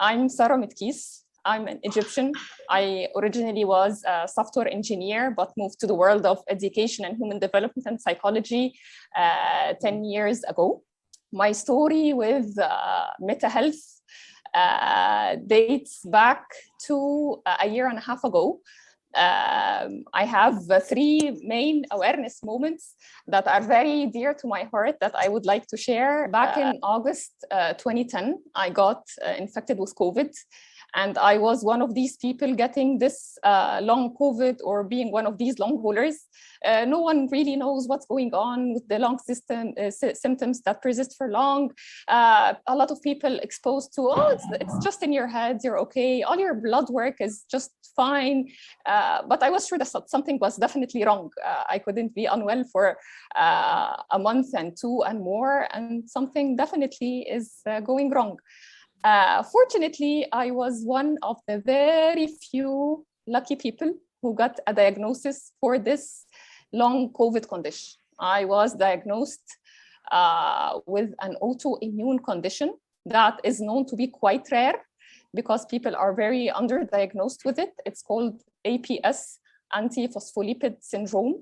I'm Sarah Mitkees. I'm an Egyptian. I originally was a software engineer, but moved to the world of education and human development and psychology 10 years ago. My story with mental health dates back to a year and a half ago. I have three main awareness moments that are very dear to my heart that I would like to share. Back in August 2010, I got infected with COVID. And I was one of these people getting this long COVID or being one of these long haulers. No one really knows what's going on with the long symptoms that persist for long. A lot of people exposed to, it's just in your head, you're okay. All your blood work is just fine. But I was sure that something was definitely wrong. I couldn't be unwell for a month and two and more, and something definitely is going wrong. Fortunately, I was one of the very few lucky people who got a diagnosis for this long COVID condition. I was diagnosed with an autoimmune condition that is known to be quite rare because people are very underdiagnosed with it. It's called APS, antiphospholipid syndrome,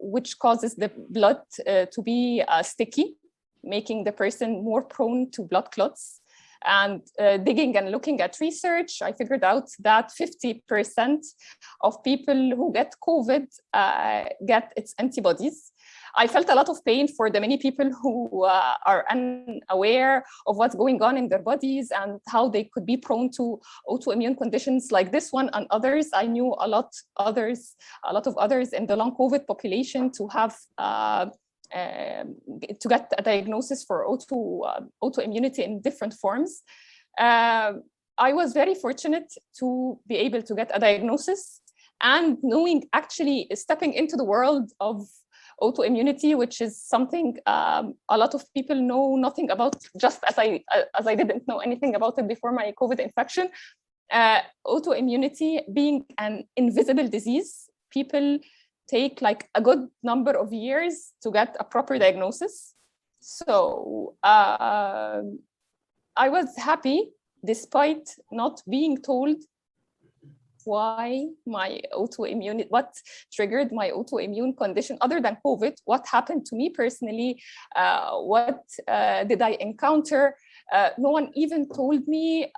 which causes the blood to be sticky, making the person more prone to blood clots. And digging and looking at research, I figured out that 50% of people who get COVID get its antibodies. I felt a lot of pain for the many people who are unaware of what's going on in their bodies and how they could be prone to autoimmune conditions like this one and others. I knew a lot of others in the long COVID population to have to get a diagnosis for autoimmunity in different forms. I was very fortunate to be able to get a diagnosis and knowing, actually stepping into the world of autoimmunity, which is something a lot of people know nothing about, just as I didn't know anything about it before my COVID infection. Autoimmunity being an invisible disease, people take like a good number of years to get a proper diagnosis. So I was happy, despite not being told why my autoimmune, what triggered my autoimmune condition other than COVID, what happened to me personally, what did I encounter. No one even told me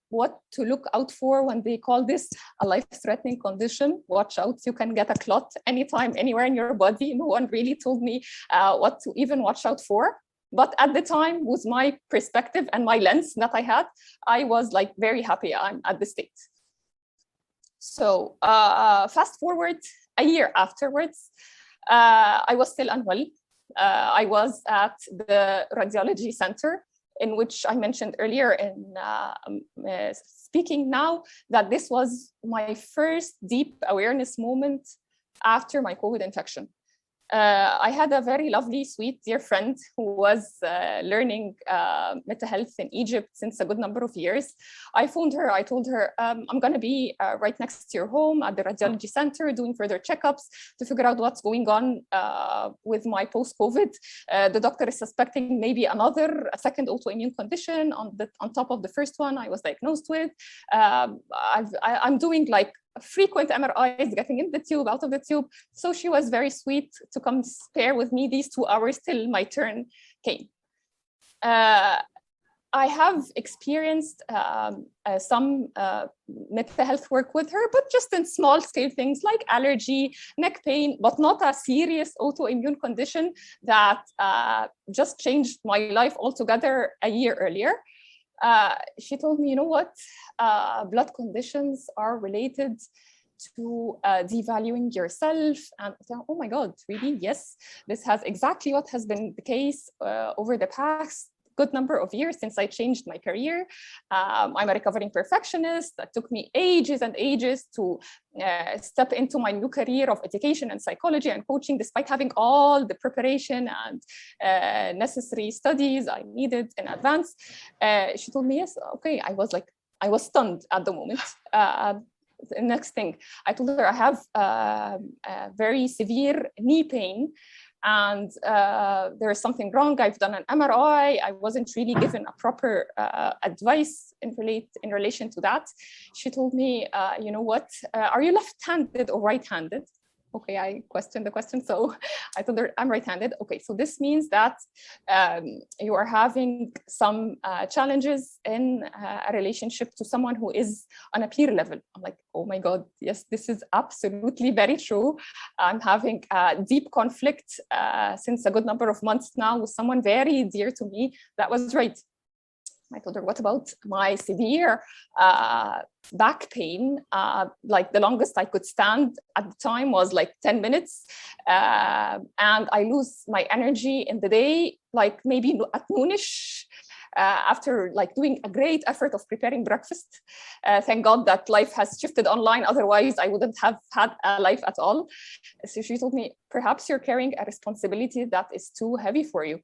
what to look out for when they call this a life-threatening condition. Watch out, you can get a clot anytime, anywhere in your body. No one really told me what to even watch out for. But at the time, with my perspective and my lens that I had, I was like very happy I'm at this state. So fast forward a year afterwards, I was still unwell. I was at the radiology center, in which I mentioned earlier in speaking now, that this was my first deep awareness moment after my COVID infection. I had a very lovely, sweet, dear friend who was learning mental health in Egypt since a good number of years. I phoned her, I told her, I'm going to be right next to your home at the radiology center doing further checkups to figure out what's going on with my post-COVID. The doctor is suspecting maybe a second autoimmune condition on top of the first one I was diagnosed with. I'm doing like frequent MRIs, getting in the tube, out of the tube. So she was very sweet to come spare with me these 2 hours till my turn came. I have experienced some mental health work with her, but just in small scale things like allergy, neck pain, but not a serious autoimmune condition that just changed my life altogether a year earlier. She told me, you know what, blood conditions are related to devaluing yourself. And I thought, oh my God, really? Yes, this has exactly what has been the case over the past good number of years since I changed my career. I'm a recovering perfectionist. It took me ages and ages to step into my new career of education and psychology and coaching, despite having all the preparation and necessary studies I needed in advance. She told me, yes, okay. I was stunned at the moment. The next thing, I told her I have very severe knee pain and there is something wrong. I've done an MRI. I wasn't really given a proper advice in relation to that. She told me, you know what, are you left-handed or right-handed? Okay, I questioned the question. So I told her I'm right-handed. Okay, so this means that you are having some challenges in a relationship to someone who is on a peer level. I'm like, oh my God, yes, this is absolutely very true. I'm having a deep conflict since a good number of months now with someone very dear to me. That was right. I told her, what about my severe back pain? Like the longest I could stand at the time was like 10 minutes. And I lose my energy in the day, like maybe at noonish, after like doing a great effort of preparing breakfast. Thank God that life has shifted online. Otherwise, I wouldn't have had a life at all. So she told me, perhaps you're carrying a responsibility that is too heavy for you.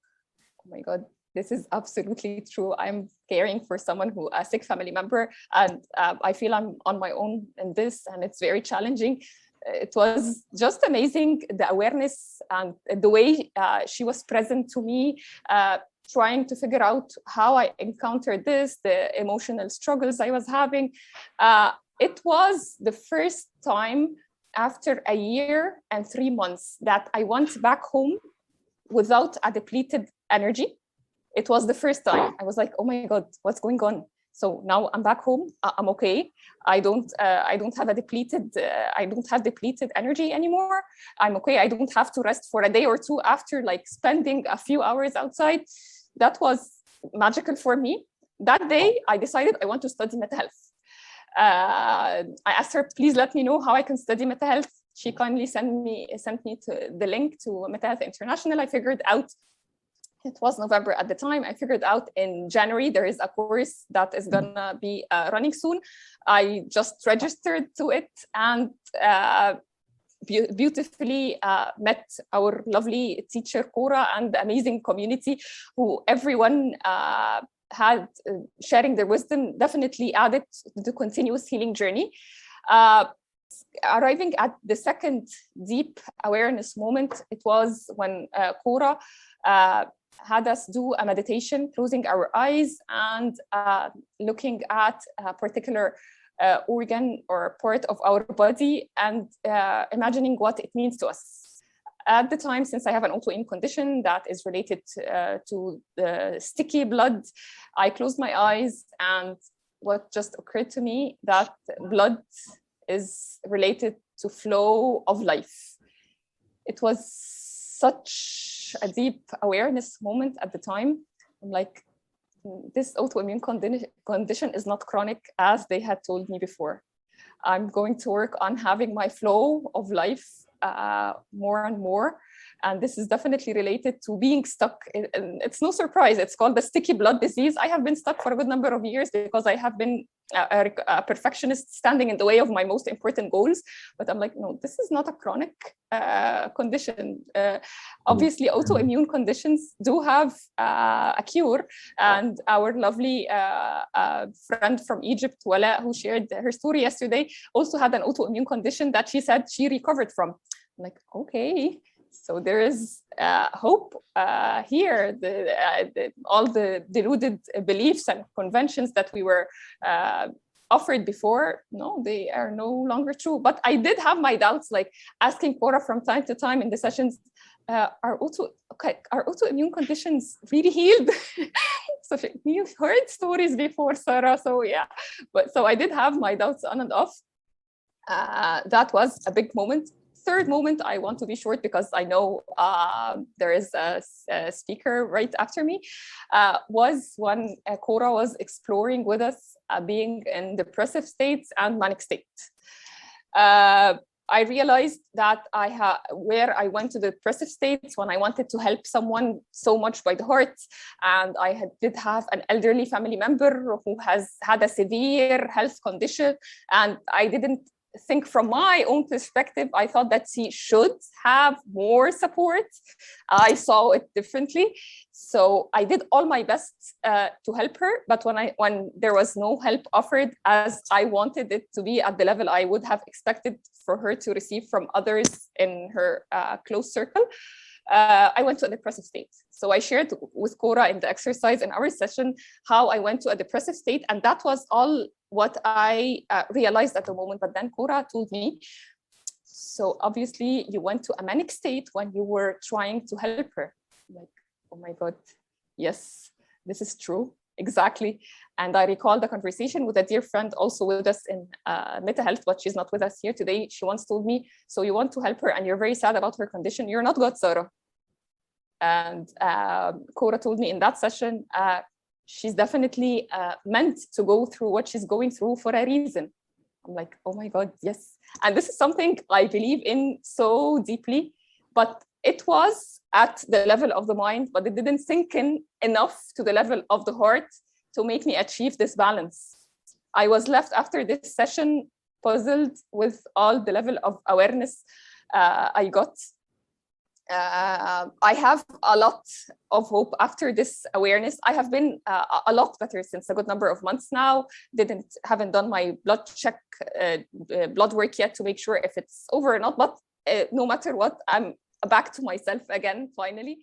Oh my God. This is absolutely true. I'm caring for someone who a sick family member, and I feel I'm on my own in this, and it's very challenging. It was just amazing, the awareness and the way she was present to me, trying to figure out how I encountered this, the emotional struggles I was having. It was the first time after a year and 3 months that I went back home without a depleted energy. It was the first time. I was like, oh my God, what's going on? So now I'm back home. I'm okay. I don't have depleted energy anymore. I'm okay. I don't have to rest for a day or two after like spending a few hours outside. That was magical for me. That day, I decided I want to study mental health. I asked her, please let me know how I can study mental health. She kindly sent me to the link to Mental Health International. I figured out. It was November at the time. I figured out in January, there is a course that is gonna be running soon. I just registered to it and beautifully met our lovely teacher, Cora, and the amazing community who everyone had sharing their wisdom definitely added to the continuous healing journey. Arriving at the second deep awareness moment, it was when Cora had us do a meditation, closing our eyes and looking at a particular organ or part of our body and imagining what it means to us. At the time, since I have an autoimmune condition that is related to the sticky blood, I closed my eyes, and what just occurred to me that blood is related to flow of life. It was such a deep awareness moment at the time. I'm like, this autoimmune condition is not chronic as they had told me before. I'm going to work on having my flow of life more and more. And this is definitely related to being stuck. It's no surprise. It's called the sticky blood disease. I have been stuck for a good number of years because I have been a perfectionist standing in the way of my most important goals. But I'm like, no, this is not a chronic condition. Obviously, autoimmune conditions do have a cure. And our lovely friend from Egypt, Wala, who shared her story yesterday, also had an autoimmune condition that she said she recovered from. I'm like, okay. So there is hope here. All the deluded beliefs and conventions that we were offered before, no, they are no longer true. But I did have my doubts, like asking Cora from time to time in the sessions, are autoimmune conditions really healed? So you've heard stories before, Sarah. So yeah, but so I did have my doubts on and off. That was a big moment. Third moment, I want to be short because I know there is a speaker right after me, was when Cora was exploring with us being in depressive states and manic states. I realized that where I went to the depressive states when I wanted to help someone so much by the heart, and I did have an elderly family member who has had a severe health condition, and I didn't think from my own perspective, I thought that she should have more support. I saw it differently. So I did all my best to help her. But when there was no help offered as I wanted it to be at the level I would have expected for her to receive from others in her close circle, I went to a depressive state. So I shared with Cora in the exercise in our session how I went to a depressive state, and that was all what I realized at the moment. But then Cora told me, so obviously you went to a manic state when you were trying to help her. I'm like, oh my God, yes, this is true. Exactly. And I recall the conversation with a dear friend also with us in Meta Health, but she's not with us here today. She once told me, so you want to help her and you're very sad about her condition. You're not God, Sarah. And Cora told me in that session, she's definitely meant to go through what she's going through for a reason. I'm like, oh my God, yes. And this is something I believe in so deeply, but it was at the level of the mind, but it didn't sink in enough to the level of the heart to make me achieve this balance. I was left after this session puzzled with all the level of awareness I got. I have a lot of hope after this awareness. I have been a lot better since a good number of months now. Haven't done my blood check, blood work yet to make sure if it's over or not. But no matter what, I'm back to myself again, finally.